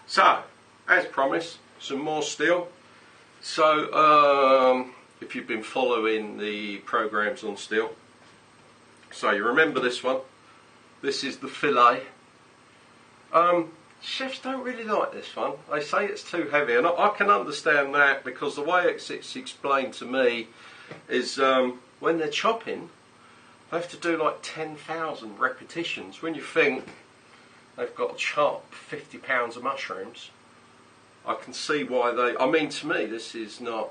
So, as promised, some more steel. So, if you've been following the programs on steel, so you remember this one. This is the fillet. Chefs don't really like this one. They say it's too heavy, and I can understand that, because the way it's explained to me is when they're chopping, they have to do like 10,000 repetitions. When you think they've got to chop 50 pounds of mushrooms, I can see why they. I mean, to me, this is not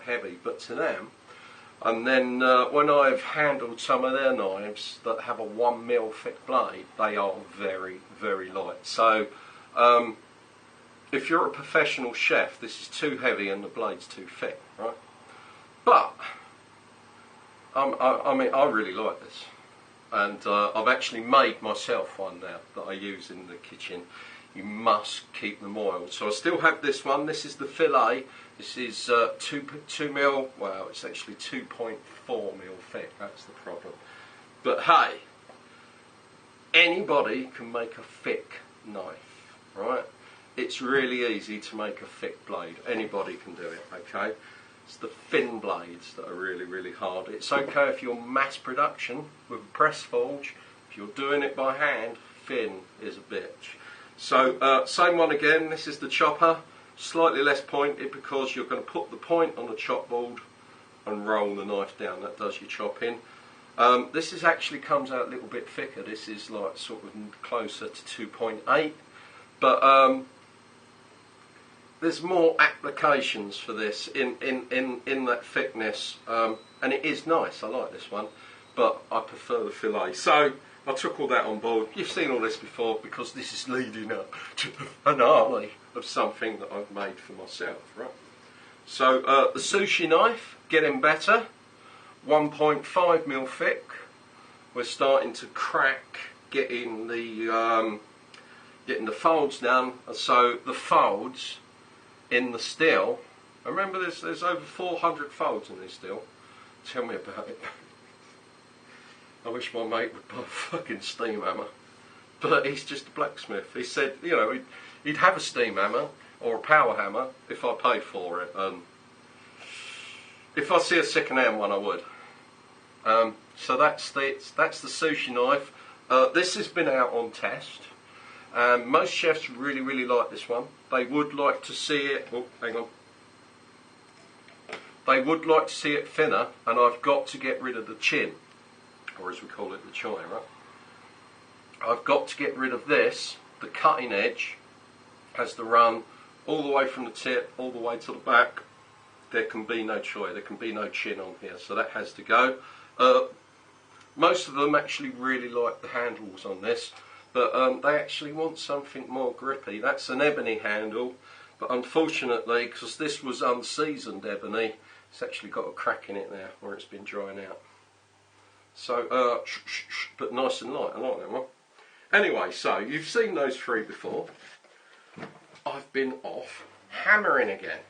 heavy, but to them. And then when I've handled some of their knives that have a 1mm thick blade, they are very, very light. So if you're a professional chef, this is too heavy and the blade's too thick, right? But I mean, I really like this, and I've actually made myself one now that I use in the kitchen. You must keep them oiled. So I still have this one. This is the fillet. This is 2mm. Well, it's actually 2.4mm thick. That's the problem. But hey, anybody can make a thick knife, right? It's really easy to make a thick blade. Anybody can do it. Okay. It's the thin blades that are really, really hard. It's okay if you're mass production with a press forge. If you're doing it by hand, thin is a bitch. So same one again. This is the chopper, slightly less pointed because you're going to put the point on the chop board and roll the knife down. That does your chopping. This is actually comes out a little bit thicker. This is like sort of closer to 2.8, but there's more applications for this in that thickness, and it is nice. I like this one, but I prefer the fillet. So I took all that on board. You've seen all this before, because this is leading up to the finale of something that I've made for myself, right? So the sushi knife, getting better, 1.5mm thick. We're starting to crack, getting the folds down. So the folds in the steel, remember there's over 400 folds in this steel. Tell me about it. I wish my mate would buy a fucking steam hammer, but he's just a blacksmith. He said, you know, he'd have a steam hammer or a power hammer if I paid for it. If I see a second-hand one, I would. So that's the sushi knife. This has been out on test. Most chefs really, really like this one. They would like to see it. Oh, hang on. They would like to see it thinner, and I've got to get rid of the chin, or as we call it, the chine, right? I've got to get rid of this. The cutting edge has to run all the way from the tip, all the way to the back. There can be no choy, there can be no chin on here, so that has to go. Most of them actually really like the handles on this, but they actually want something more grippy. That's an ebony handle, but unfortunately, because this was unseasoned ebony, it's actually got a crack in it now where it's been drying out. So, but nice and light. I like that one. Anyway, so you've seen those three before. I've been off hammering again.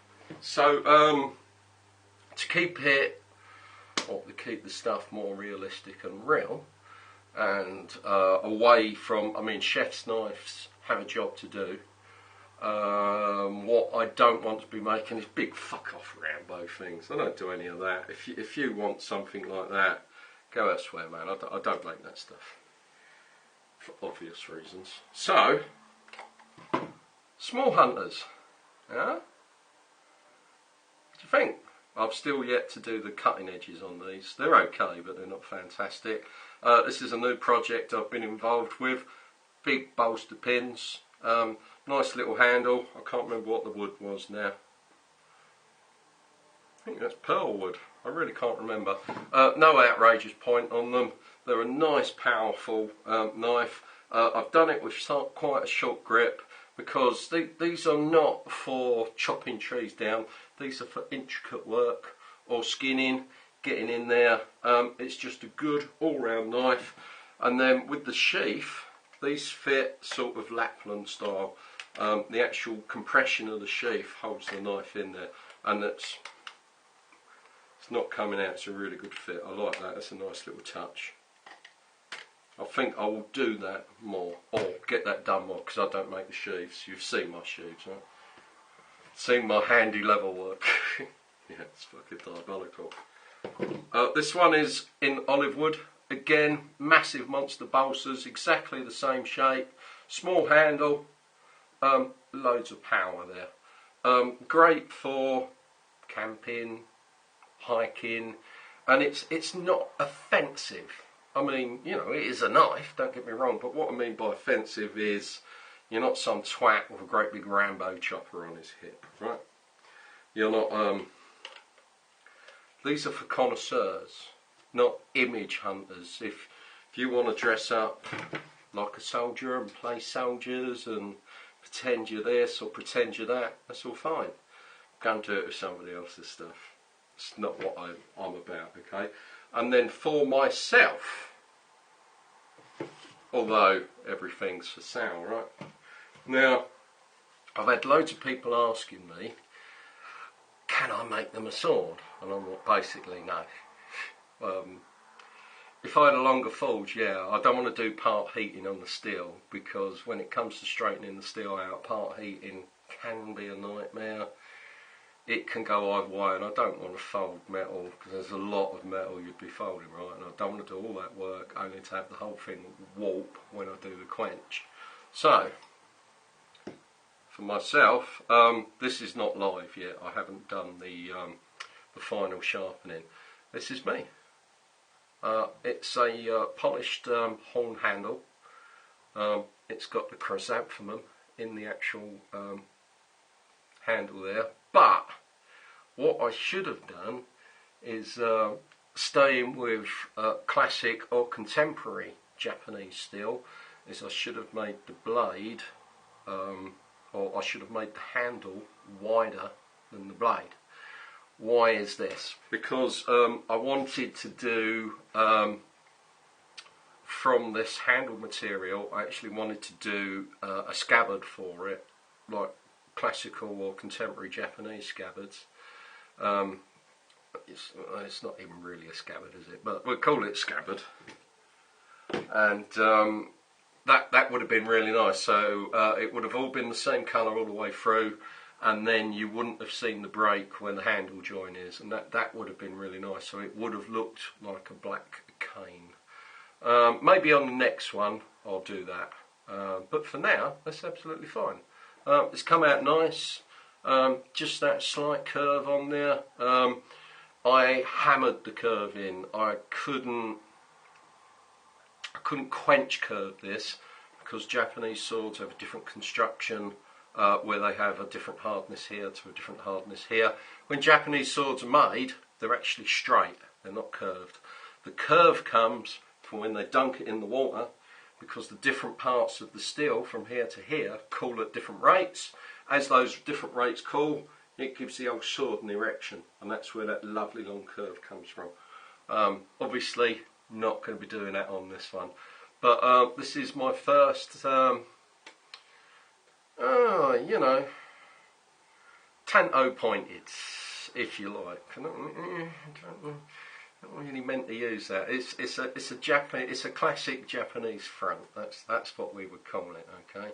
So, to keep it, or to keep the stuff more realistic and real, and away from, I mean, chef's knives have a job to do. What I don't want to be making is big fuck off Rambo things. I don't do any of that. If you want something like that, go elsewhere, man. I don't like that stuff, for obvious reasons. So, small hunters, yeah? What do you think? I've still yet to do the cutting edges on these. They're okay, but they're not fantastic. This is a new project I've been involved with. Big bolster pins, nice little handle. I can't remember what the wood was now. I think that's pearl wood. I really can't remember. No outrageous point on them. They're a nice, powerful knife. I've done it with quite a short grip, because these are not for chopping trees down. These are for intricate work or skinning, getting in there. It's just a good all-round knife. And then with the sheath, these fit sort of Lapland style. The actual compression of the sheath holds the knife in there, and it's not coming out. It's a really good fit. I like that. That's a nice little touch. I think I will do that more, or get that done more, because I don't make the sheaves. You've seen my sheaves, right? Seen my handy level work. Yeah, it's fucking diabolical. This one is in olive wood. Again, massive monster balsas, exactly the same shape. Small handle, loads of power there. Great for camping, hiking, and it's not offensive. I mean, you know, it is a knife, don't get me wrong, but what I mean by offensive is you're not some twat with a great big Rambo chopper on his hip, right? You're not, these are for connoisseurs, not image hunters. If you want to dress up like a soldier and play soldiers and pretend you're this or pretend you're that, that's all fine. Go and do it with somebody else's stuff. It's not what I'm about, okay? And then for myself, although everything's for sale, right? Now, I've had loads of people asking me, can I make them a sword? And I'm basically no. If I had a longer forge, yeah. I don't want to do part heating on the steel, because when it comes to straightening the steel out, part heating can be a nightmare. It can go either way, and I don't want to fold metal, because there's a lot of metal you'd be folding, right? And I don't want to do all that work only to have the whole thing warp when I do the quench. So, for myself, this is not live yet. I haven't done the final sharpening. This is me. It's a polished horn handle. It's got the chrysanthemum in the actual handle there. But what I should have done is staying with classic or contemporary Japanese steel. Is I should have made the blade, or I should have made the handle wider than the blade. Why is this? Because I wanted to do, from this handle material, I actually wanted to do a scabbard for it, like classical or contemporary Japanese scabbards. It's not even really a scabbard, is it? But we'll call it scabbard. And that would have been really nice. So it would have all been the same colour all the way through, and then you wouldn't have seen the break when the handle join is, and that would have been really nice. So it would have looked like a black cane. Maybe on the next one I'll do that. But for now, that's absolutely fine. It's come out nice. Just that slight curve on there. I hammered the curve in. I couldn't quench curve this, because Japanese swords have a different construction, where they have a different hardness here to a different hardness here. When Japanese swords are made, they're actually straight. They're not curved. The curve comes from when they dunk it in the water, because the different parts of the steel from here to here cool at different rates. As those different rates cool, it gives the old sword an erection, and that's where that lovely long curve comes from. Obviously not going to be doing that on this one, but this is my first, you know, tanto pointed, if you like. I don't really meant to use that. It's a classic Japanese front. That's what we would call it. Okay.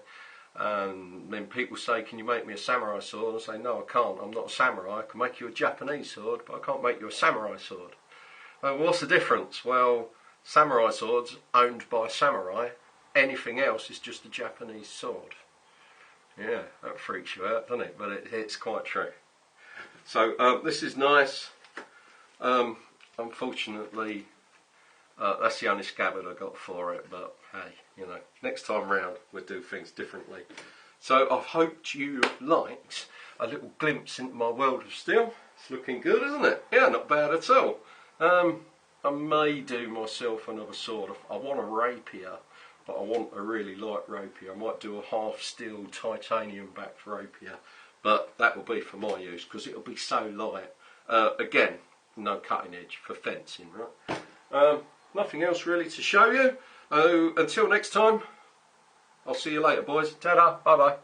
And then people say, can you make me a samurai sword? I say, no, I can't. I'm not a samurai. I can make you a Japanese sword, but I can't make you a samurai sword. What's the difference? Well, samurai swords owned by samurai. Anything else is just a Japanese sword. Yeah, that freaks you out, doesn't it? But it's quite true. So this is nice. Unfortunately, that's the only scabbard I got for it, but hey, you know, next time round we'll do things differently. So I've hoped you liked a little glimpse into my world of steel. It's looking good, isn't it? Yeah, not bad at all. I may do myself another sword. I want a rapier, but I want a really light rapier. I might do a half steel titanium backed rapier, but that will be for my use, because it'll be so light. Again, no cutting edge for fencing, right? Nothing else really to show you. Until next time, I'll see you later, boys. Ta-da, bye-bye.